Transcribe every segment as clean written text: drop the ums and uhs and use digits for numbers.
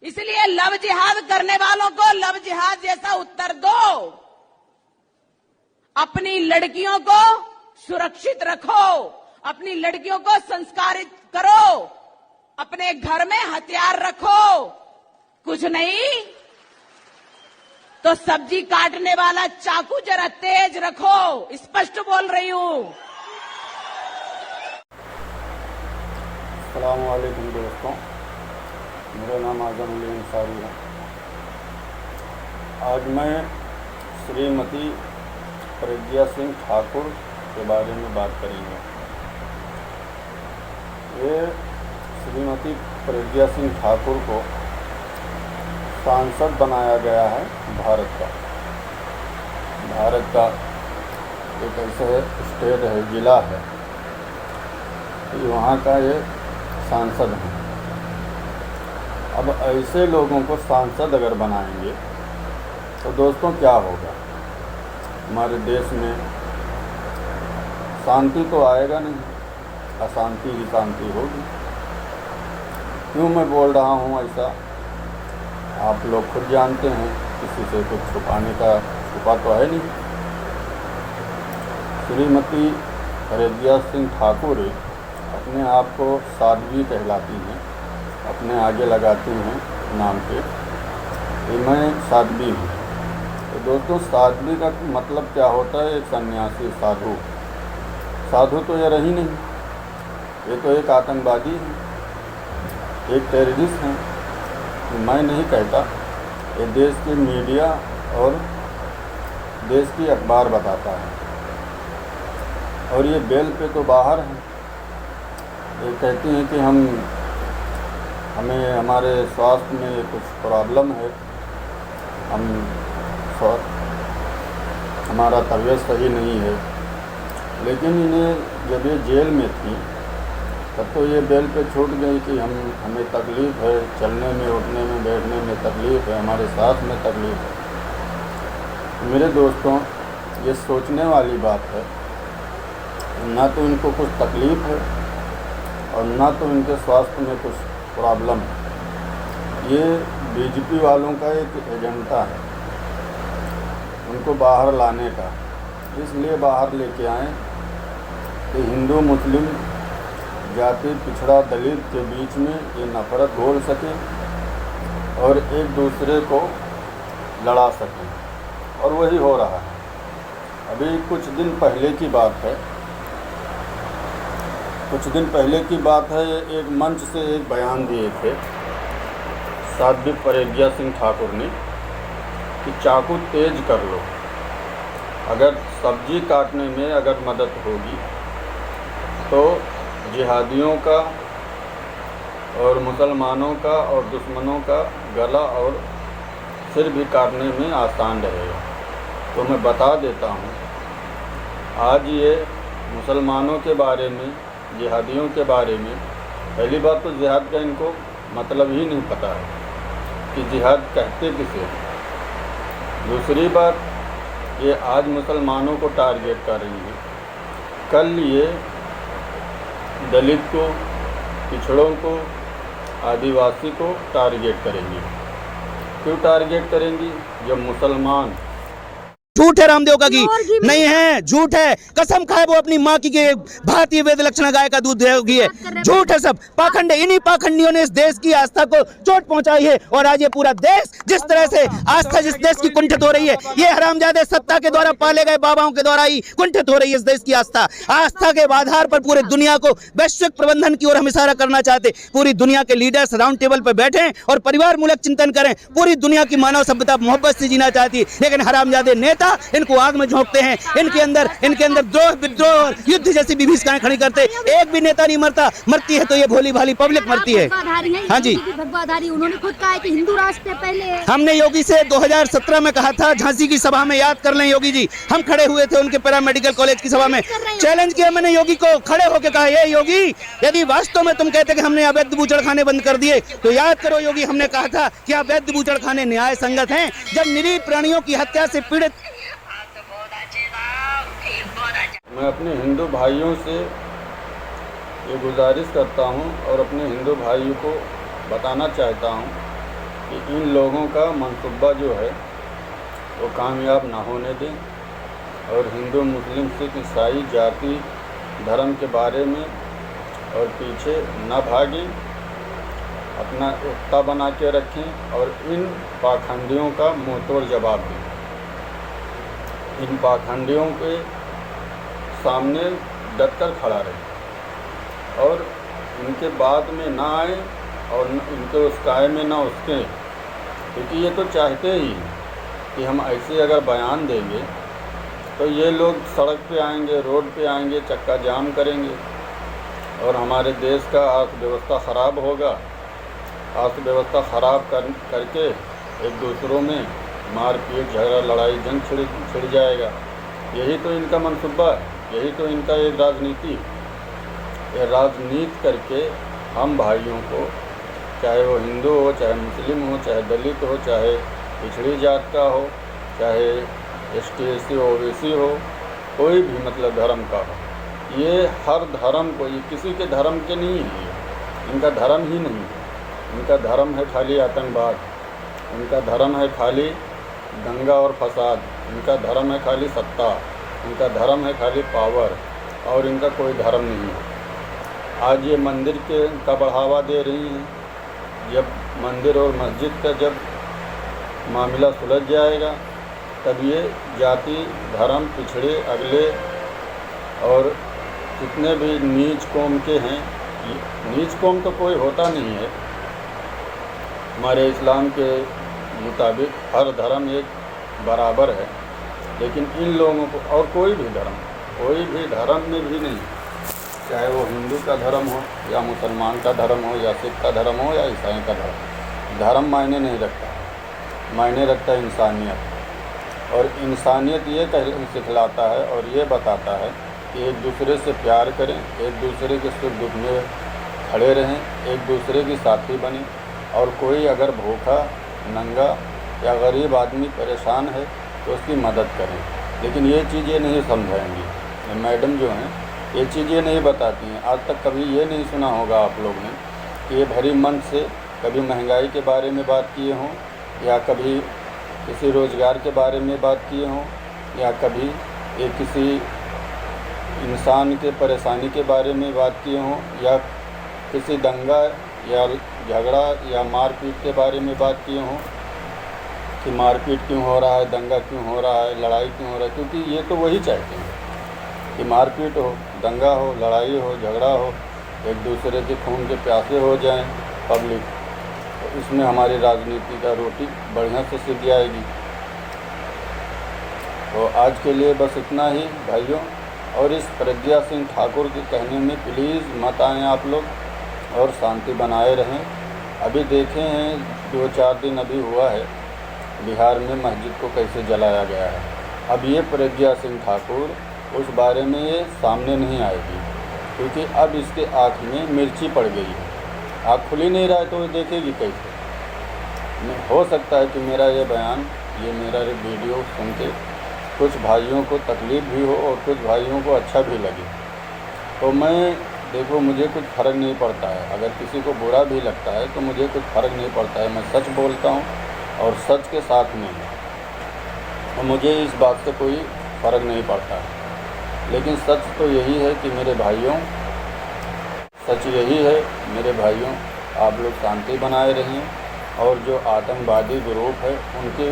इसलिए लव जिहाद करने वालों को लव जिहाद जैसा उत्तर दो। अपनी लड़कियों को सुरक्षित रखो, अपनी लड़कियों को संस्कारित करो, अपने घर में हथियार रखो। कुछ नहीं तो सब्जी काटने वाला चाकू जरा तेज रखो। स्पष्ट बोल रही हूं। अस्सलाम वालेकुम दोस्तों, मेरा नाम आजम अली अंसारी है। आज मैं श्रीमती प्रज्ञा सिंह ठाकुर के बारे में बात करेंगे। ये श्रीमती प्रज्ञा सिंह ठाकुर को सांसद बनाया गया है भारत का एक ऐसे स्टेट है, ज़िला है, वहाँ का ये सांसद है। अब ऐसे लोगों को सांसद अगर बनाएंगे तो दोस्तों क्या होगा? हमारे देश में शांति तो आएगा नहीं, अशांति ही शांति होगी। क्यों मैं बोल रहा हूँ ऐसा, आप लोग खुद जानते हैं, किसी से कुछ छुपा तो है नहीं। श्रीमती प्रज्ञा सिंह ठाकुर अपने आप को साध्वी कहलाती हैं, अपने आगे लगाती हैं नाम पे कि मैं साध्वी हूँ। तो दोस्तों साध्वी का मतलब क्या होता है? एक सन्यासी, साधु तो ये रही नहीं, ये तो एक आतंकवादी है, एक टेररिस्ट है। मैं नहीं कहता, ये देश की मीडिया और देश की अखबार बताता है। और ये बेल पे तो बाहर है। ये कहती हैं कि हमें हमारे स्वास्थ्य में कुछ प्रॉब्लम है, हमारा तबीयत सही नहीं है। लेकिन इन्हें जब ये जेल में थी तब तो ये बेल पे छूट गई कि हमें तकलीफ़ है, चलने में, उठने में, बैठने में तकलीफ़ है, हमारे सांस में तकलीफ़ है। मेरे दोस्तों, ये सोचने वाली बात है। ना तो इनको कुछ तकलीफ़ है और ना तो इनके स्वास्थ्य में कुछ प्रॉब्लम है। ये बीजेपी वालों का एक एजेंडा है उनको बाहर लाने का। इसलिए बाहर लेके आए कि हिंदू मुस्लिम, जाति, पिछड़ा, दलित के बीच में ये नफरत घोल सकें और एक दूसरे को लड़ा सकें। और वही हो रहा है। अभी कुछ दिन पहले की बात है, एक मंच से एक बयान दिए थे साध्वी प्रज्ञा सिंह ठाकुर ने कि चाकू तेज कर लो, अगर सब्जी काटने में अगर मदद होगी तो जिहादियों का और मुसलमानों का और दुश्मनों का गला और सिर भी काटने में आसान रहेगा। तो मैं बता देता हूँ, आज ये मुसलमानों के बारे में, जिहादियों के बारे में, पहली बात तो जिहाद का इनको मतलब ही नहीं पता है कि जिहाद कहते किसे हैं। दूसरी बात, ये आज मुसलमानों को टारगेट कर रही है, कल ये दलित को, पिछड़ों को, आदिवासी को टारगेट करेंगी। क्यों टारगेट करेंगी? जब मुसलमान झूठ है रामदेव का घी नहीं है, झूठ है। कसम खाए वो अपनी माँ की भारतीय वेद लक्षणा गाय का दूध देगी है। झूठ है सब, पाखंड। इन्हीं पाखंडियों ने इस देश की आस्था को चोट पहुंचाई है। और आज ये पूरा देश जिस तरह से आस्था जिस देश की कुंठित हो रही है, ये हरामजादे सत्ता के द्वारा पाले गए बाबाओं के द्वारा ही कुंठित हो रही है इस देश की आस्था के आधार पर पूरे दुनिया को वैश्विक प्रबंधन की ओर हम इशारा करना चाहते। पूरी दुनिया के लीडर्स राउंड टेबल पर बैठे और परिवार मूलक चिंतन करें। पूरी दुनिया की मानव सभ्यता मोहब्बत से जीना चाहती है, लेकिन हरामजादे नेता इनको आग में झोंकते हैं। इनके अंदर द्रोह, विद्रोह और युद्ध जैसी विभीषिकाएं खड़ी करते। एक भी नेता नहीं मरता, मरती है तो ये भोली भाली पब्लिक मरती है। हाँ जी, उन्होंने खुद कहा है कि हिंदू राष्ट्र पहले है। हमने योगी से 2017 में कहा था, झांसी की सभा में, याद कर लें योगी जी, हम खड़े हुए थे उनके पैरामेडिकल कॉलेज की सभा में, चैलेंज किया मैंने योगी को, खड़े होकर कहा, ये योगी यदि वास्तव में तुम कहते कि हमने अवैध बूचड़खाने बंद कर दिए तो याद करो योगी, हमने कहा था कि अवैध बूचड़खाने न्याय संगत हैं। जब निरीह प्राणियों की हत्या से पीड़ित, मैं अपने हिंदू भाइयों से ये गुजारिश करता हूँ और अपने हिंदू भाइयों को बताना चाहता हूँ कि इन लोगों का मंसूबा जो है वो कामयाब ना होने दें और हिंदू मुस्लिम सिख ईसाई जाति धर्म के बारे में और पीछे न भागें, अपना एकता बना के रखें और इन पाखंडियों का मुंहतोड़ जवाब दें। इन पाखंडियों के सामने डट कर खड़ा रहे और इनके बाद में ना आए और इनके उसकाए में ना उसके, क्योंकि ये तो चाहते ही कि हम ऐसे अगर बयान देंगे तो ये लोग सड़क पे आएंगे, रोड पे आएंगे, चक्का जाम करेंगे और हमारे देश का अर्थव्यवस्था ख़राब होगा। अर्थव्यवस्था ख़राब करके एक दूसरों में मारपीट, झगड़ा, लड़ाई, जंग छिड़ जाएगा। यही तो इनका मंसूबा है, यही तो इनका एक राजनीति। ये राजनीति करके हम भाइयों को, चाहे वो हिंदू हो, चाहे मुस्लिम हो, चाहे दलित हो, चाहे पिछड़ी जात का हो, चाहे ST SC OBC हो, कोई भी मतलब धर्म का हो, ये हर धर्म को, ये किसी के धर्म के नहीं है, इनका धर्म ही नहीं है। इनका धर्म है खाली आतंकवाद, इनका धर्म है खाली दंगा और फसाद, इनका धर्म है खाली सत्ता, इनका धर्म है खाली पावर और इनका कोई धर्म नहीं है। आज ये मंदिर का बढ़ावा दे रही हैं। जब मंदिर और मस्जिद का जब मामला सुलझ जाएगा तब ये जाति, धर्म, पिछड़े, अगले और जितने भी नीच कौम के हैं, नीच कौम तो कोई होता नहीं है। हमारे इस्लाम के मुताबिक हर धर्म एक बराबर है, लेकिन इन लोगों को, और कोई भी धर्म में भी नहीं, चाहे वो हिंदू का धर्म हो या मुसलमान का धर्म हो या सिख का धर्म हो या ईसाई का धर्म मायने नहीं रखता, मायने रखता है इंसानियत। और इंसानियत ये सिखलाता है और ये बताता है कि एक दूसरे से प्यार करें, एक दूसरे के सुख दुख में खड़े रहें, एक दूसरे की साथी बनें और कोई अगर भूखा, नंगा या गरीब आदमी परेशान है तो उसकी मदद करें। लेकिन ये चीज़ें नहीं समझाएंगी, ये मैडम जो हैं ये चीज़ें नहीं बताती हैं। आज तक कभी ये नहीं सुना होगा आप लोग ने कि ये भरी मन से कभी महंगाई के बारे में बात किए हों या कभी किसी रोज़गार के बारे में बात किए हों या कभी ये किसी इंसान के परेशानी के बारे में बात किए हों या किसी दंगा या झगड़ा या मारपीट के बारे में बात किए हों कि मारपीट क्यों हो रहा है, दंगा क्यों हो रहा है, लड़ाई क्यों हो रहा है। क्योंकि ये तो वही चाहते हैं कि मारपीट हो, दंगा हो, लड़ाई हो, झगड़ा हो, एक दूसरे के खून के प्यासे हो जाएं पब्लिक। तो इसमें हमारी राजनीति का रोटी बढ़िया से सिक जाएगी। तो आज के लिए बस इतना ही भाइयों, और इस प्रज्ञा सिंह ठाकुर के कहने में प्लीज़ मत आएँ आप लोग और शांति बनाए रहें। अभी देखे हैं 2-4 दिन अभी हुआ है बिहार में मस्जिद को कैसे जलाया गया है। अब ये प्रज्ञा सिंह ठाकुर उस बारे में ये सामने नहीं आएगी, क्योंकि अब इसके आँख में मिर्ची पड़ गई है। आँख खुली नहीं रहा है तो ये देखेगी कैसे। हो सकता है कि मेरा ये बयान, ये मेरा वीडियो सुन के कुछ भाइयों को तकलीफ़ भी हो और कुछ भाइयों को अच्छा भी लगे। तो मैं देखो, मुझे कुछ फ़र्क नहीं पड़ता है। अगर किसी को बुरा भी लगता है तो मुझे कुछ फ़र्क नहीं पड़ता है। मैं सच बोलता हूँ और सच के साथ में तो मुझे इस बात से कोई फ़र्क नहीं पड़ता है। लेकिन सच तो यही है कि मेरे भाइयों, सच यही है मेरे भाइयों, आप लोग शांति बनाए रहें और जो आतंकवादी ग्रुप है उनके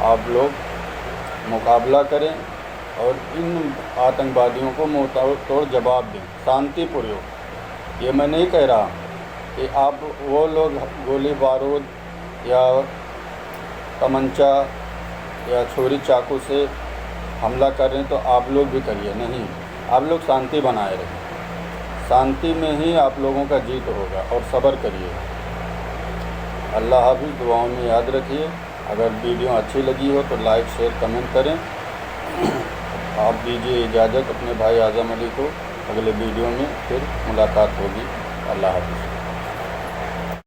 आप लोग मुकाबला करें और इन आतंकवादियों को मुंह तोड़ जवाब दें शांतिपूर्वक। ये मैं नहीं कह रहा कि आप वो लोग गोली बारूद या तमंचा या छुरी चाकू से हमला कर रहे हैं तो आप लोग भी करिए, नहीं, आप लोग शांति बनाए रहें। शांति में ही आप लोगों का जीत होगा और सब्र करिए। अल्लाह हाफ़िज़। दुआओं में याद रखिए। अगर वीडियो अच्छी लगी हो तो लाइक, शेयर, कमेंट करें। आप दीजिए इजाज़त अपने भाई आज़म अली को। अगले वीडियो में फिर मुलाकात होगी। अल्लाह हाफ़िज़।